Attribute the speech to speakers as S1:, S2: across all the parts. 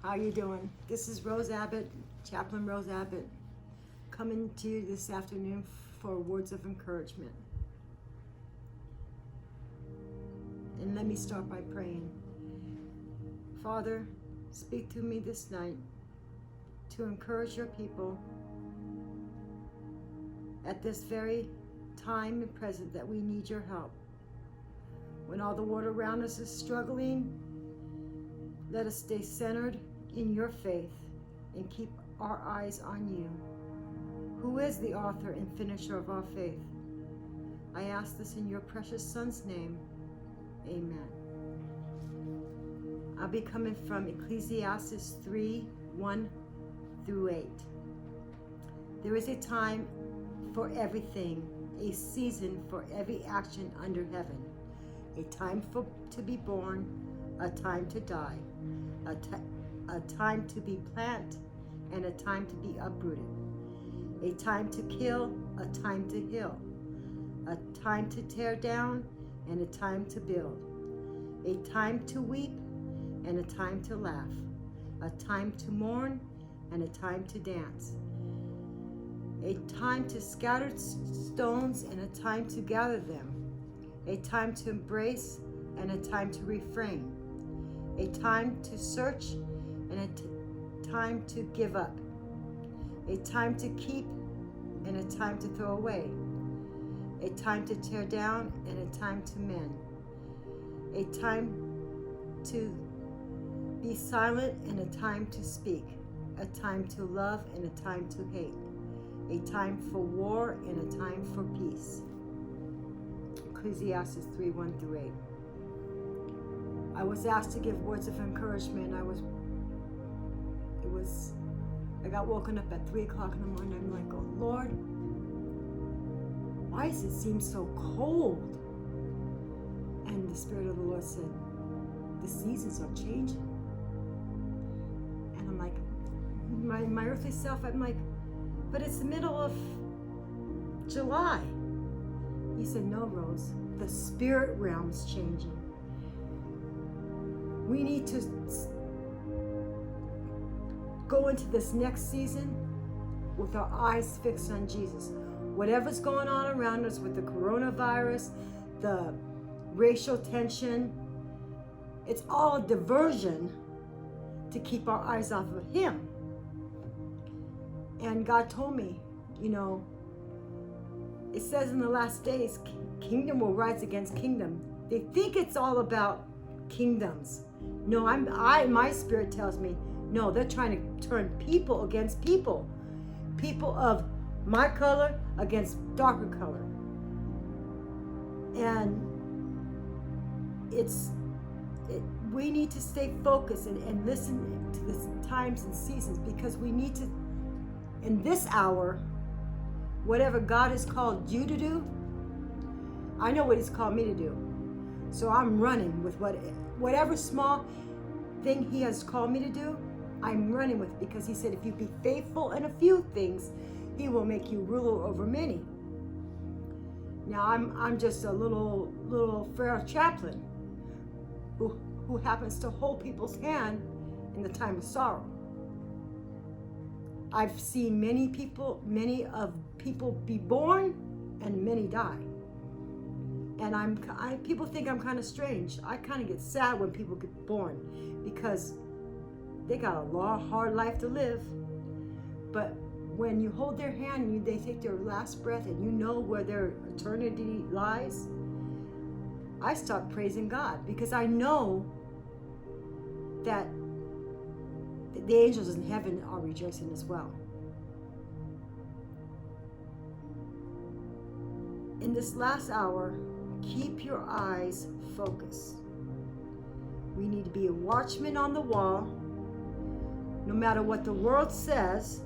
S1: How you doing? This is Rose Abbott, Chaplain Rose Abbott, coming to you this afternoon for words of encouragement. And let me start by praying. Father, speak to me this night to encourage your people at this very time and present that we need your help. When all the world around us is struggling, let us stay centered in your faith and keep our eyes on you, who is the author and finisher of our faith. I ask this in your precious Son's name. Amen. I'll be coming from Ecclesiastes 3:1-8. There is a time for everything, a season for every action under heaven, a time to be born, a time to die, a time to be planted, and a time to be uprooted, a time to kill, a time to heal, a time to tear down, and a time to build, a time to weep, and a time to laugh, a time to mourn, and a time to dance, a time to scatter stones, and a time to gather them, a time to embrace, and a time to refrain, a time to search, and a time to give up, a time to keep, and a time to throw away, a time to tear down, and a time to mend, a time to be silent, and a time to speak, a time to love, and a time to hate, a time for war, and a time for peace. Ecclesiastes 3:1-8. I was asked to give words of encouragement. I got woken up at 3 o'clock in the morning. I'm like, oh Lord, why does it seem so cold? And the Spirit of the Lord said, the seasons are changing. And I'm like, my earthly self, I'm like, but it's the middle of July. He said, no, Rose, the spirit realm is changing. We need to go into this next season with our eyes fixed on Jesus. Whatever's going on around us with the coronavirus, the racial tension, it's all a diversion to keep our eyes off of Him. And God told me, it says in the last days, kingdom will rise against kingdom. They think it's all about kingdoms. No, my spirit tells me, no, they're trying to turn people against people. People of my color against darker color. And we need to stay focused and listen to the times and seasons, because we need to, in this hour, whatever God has called you to do, I know what He's called me to do. So I'm running with whatever small thing He has called me to do, I'm running with it, because He said, if you be faithful in a few things, He will make you ruler over many. Now I'm just a little frail chaplain who happens to hold people's hand in the time of sorrow. I've seen many people be born and many die. And people think I'm kind of strange. I kind of get sad when people get born, because they got a long, hard life to live. But when you hold their hand and they take their last breath and you know where their eternity lies, I start praising God, because I know that the angels in heaven are rejoicing as well. In this last hour, keep your eyes focused. We need to be a watchman on the wall. No matter what the world says,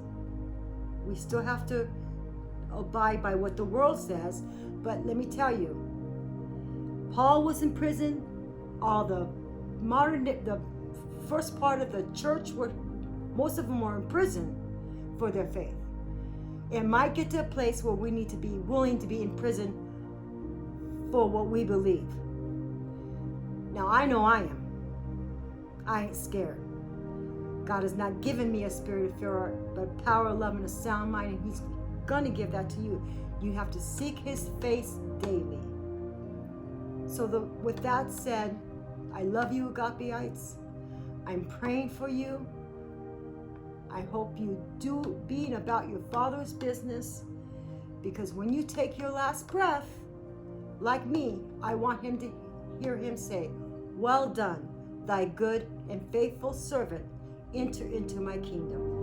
S1: we still have to abide by what the world says. But let me tell you, Paul was in prison. All the first part of the church, most of them were in prison for their faith. It might get to a place where we need to be willing to be in prison for what we believe. Now, I know I am. I ain't scared. God has not given me a spirit of fear, but power, love, and a sound mind, and He's going to give that to you. You have to seek His face daily. So with that said, I love you, Agapeites. I'm praying for you. I hope you do being about your Father's business, because when you take your last breath, like me, I want Him to hear Him say, "Well done, thy good and faithful servant. Enter into my kingdom."